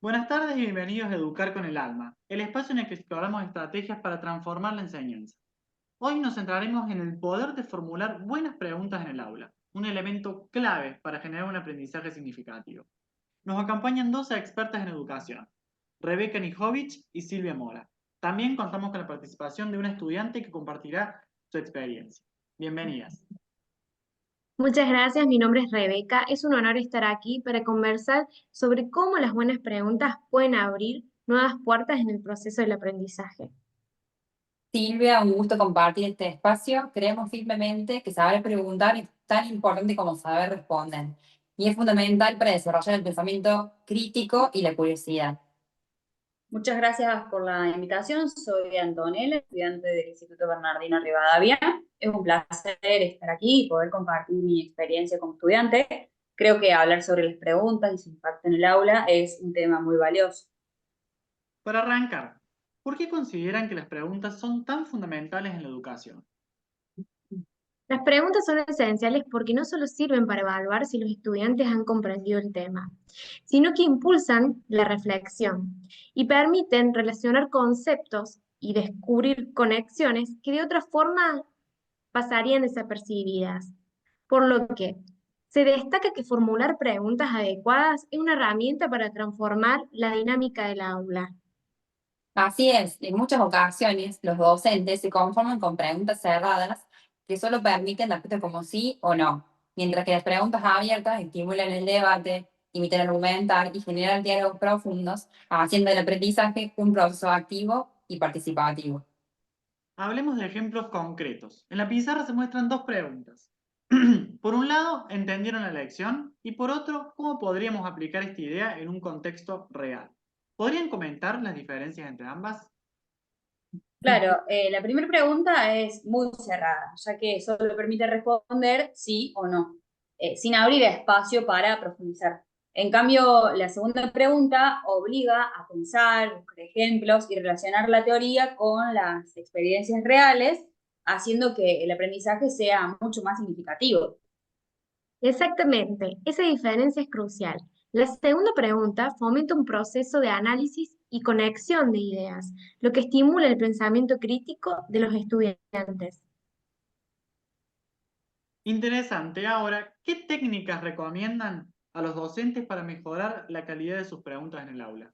Buenas tardes y bienvenidos a Educar con el Alma, el espacio en el que exploramos estrategias para transformar la enseñanza. Hoy nos centraremos en el poder de formular buenas preguntas en el aula, un elemento clave para generar un aprendizaje significativo. Nos acompañan dos expertas en educación, Rebeca Nijovic y Silvia Mora. También contamos con la participación de una estudiante que compartirá su experiencia. Bienvenidas. Muchas gracias, mi nombre es Rebeca. Es un honor estar aquí para conversar sobre cómo las buenas preguntas pueden abrir nuevas puertas en el proceso del aprendizaje. Silvia, un gusto compartir este espacio. Creemos firmemente que saber preguntar es tan importante como saber responder y es fundamental para desarrollar el pensamiento crítico y la curiosidad. Muchas gracias por la invitación. Soy Antonella, estudiante del Instituto Bernardino Rivadavia. Es un placer estar aquí y poder compartir mi experiencia como estudiante. Creo que hablar sobre las preguntas y su impacto en el aula es un tema muy valioso. Para arrancar, ¿por qué consideran que las preguntas son tan fundamentales en la educación? Las preguntas son esenciales porque no solo sirven para evaluar si los estudiantes han comprendido el tema, sino que impulsan la reflexión y permiten relacionar conceptos y descubrir conexiones que de otra forma pasarían desapercibidas. Por lo que se destaca que formular preguntas adecuadas es una herramienta para transformar la dinámica del aula. Así es, en muchas ocasiones los docentes se conforman con preguntas cerradas que solo permiten la respuesta como sí o no, mientras que las preguntas abiertas estimulan el debate, imitan argumentar y generan diálogos profundos, haciendo del aprendizaje un proceso activo y participativo. Hablemos de ejemplos concretos. En la pizarra se muestran dos preguntas. Por un lado, ¿entendieron la lección? Y por otro, ¿cómo podríamos aplicar esta idea en un contexto real? ¿Podrían comentar las diferencias entre ambas? Claro, la primera pregunta es muy cerrada, ya que solo permite responder sí o no, sin abrir espacio para profundizar. En cambio, la segunda pregunta obliga a pensar, buscar ejemplos y relacionar la teoría con las experiencias reales, haciendo que el aprendizaje sea mucho más significativo. Exactamente, esa diferencia es crucial. La segunda pregunta fomenta un proceso de análisis y conexión de ideas, lo que estimula el pensamiento crítico de los estudiantes. Interesante. Ahora, ¿qué técnicas recomiendan a los docentes para mejorar la calidad de sus preguntas en el aula?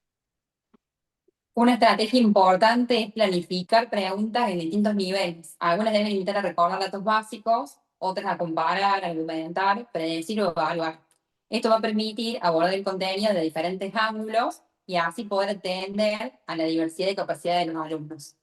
Una estrategia importante es planificar preguntas en distintos niveles. Algunas deben invitar a recordar datos básicos, otras a comparar, argumentar, predecir o evaluar. Esto va a permitir abordar el contenido de diferentes ángulos y así poder atender a la diversidad de capacidades de los alumnos.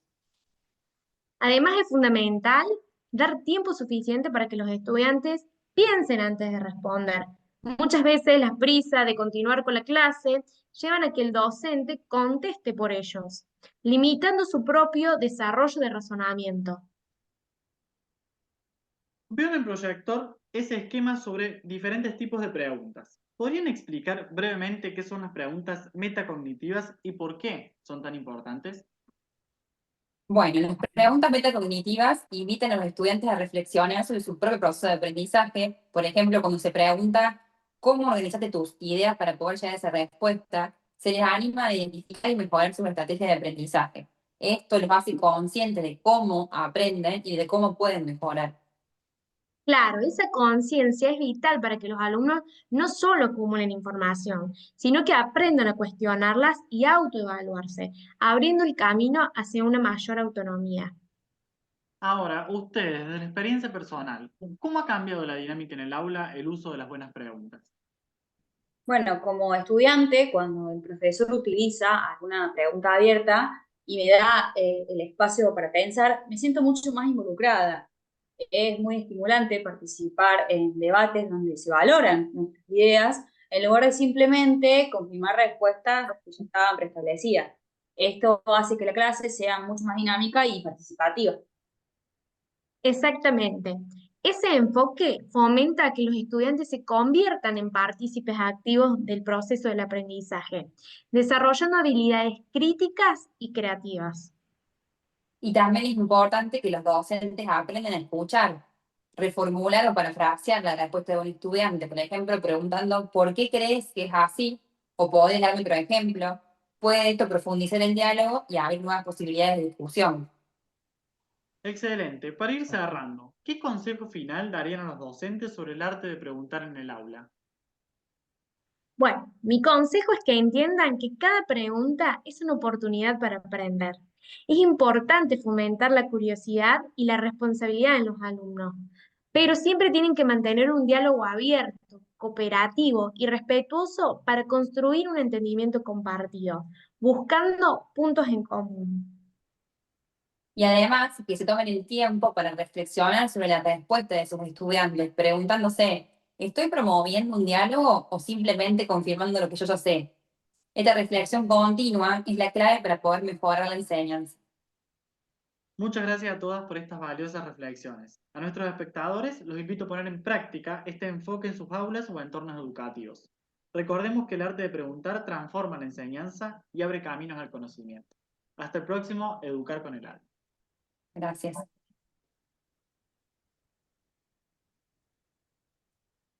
Además, es fundamental dar tiempo suficiente para que los estudiantes piensen antes de responder. Muchas veces la prisa de continuar con la clase llevan a que el docente conteste por ellos, limitando su propio desarrollo de razonamiento. Veo en el proyector ese esquema sobre diferentes tipos de preguntas. ¿Podrían explicar brevemente qué son las preguntas metacognitivas y por qué son tan importantes? Bueno, las preguntas metacognitivas invitan a los estudiantes a reflexionar sobre su propio proceso de aprendizaje. Por ejemplo, cuando se pregunta cómo organizaste tus ideas para poder llegar a esa respuesta, se les anima a identificar y mejorar sus estrategias de aprendizaje. Esto los hace conscientes de cómo aprenden y de cómo pueden mejorar. Claro, esa conciencia es vital para que los alumnos no solo acumulen información, sino que aprendan a cuestionarlas y autoevaluarse, abriendo el camino hacia una mayor autonomía. Ahora, ustedes, desde la experiencia personal, ¿cómo ha cambiado la dinámica en el aula el uso de las buenas preguntas? Bueno, como estudiante, cuando el profesor utiliza alguna pregunta abierta y me da el espacio para pensar, me siento mucho más involucrada. Es muy estimulante participar en debates donde se valoran nuestras ideas, en lugar de simplemente confirmar respuestas que ya estaban preestablecidas. Esto hace que la clase sea mucho más dinámica y participativa. Exactamente. Ese enfoque fomenta que los estudiantes se conviertan en partícipes activos del proceso del aprendizaje, desarrollando habilidades críticas y creativas. Y también es importante que los docentes aprendan a escuchar, reformular o parafrasear la respuesta de un estudiante. Por ejemplo, preguntando ¿por qué crees que es así? ¿O podés darme otro ejemplo? Puede esto profundizar el diálogo y abrir nuevas posibilidades de discusión. Excelente. Para ir cerrando, ¿qué consejo final darían a los docentes sobre el arte de preguntar en el aula? Bueno, mi consejo es que entiendan que cada pregunta es una oportunidad para aprender. Es importante fomentar la curiosidad y la responsabilidad en los alumnos, pero siempre tienen que mantener un diálogo abierto, cooperativo y respetuoso para construir un entendimiento compartido, buscando puntos en común. Y además, que se tomen el tiempo para reflexionar sobre la respuesta de sus estudiantes, preguntándose, ¿estoy promoviendo un diálogo o simplemente confirmando lo que yo ya sé? Esta reflexión continua es la clave para poder mejorar la enseñanza. Muchas gracias a todas por estas valiosas reflexiones. A nuestros espectadores los invito a poner en práctica este enfoque en sus aulas o entornos educativos. Recordemos que el arte de preguntar transforma la enseñanza y abre caminos al conocimiento. Hasta el próximo Educar con el Alma. Gracias.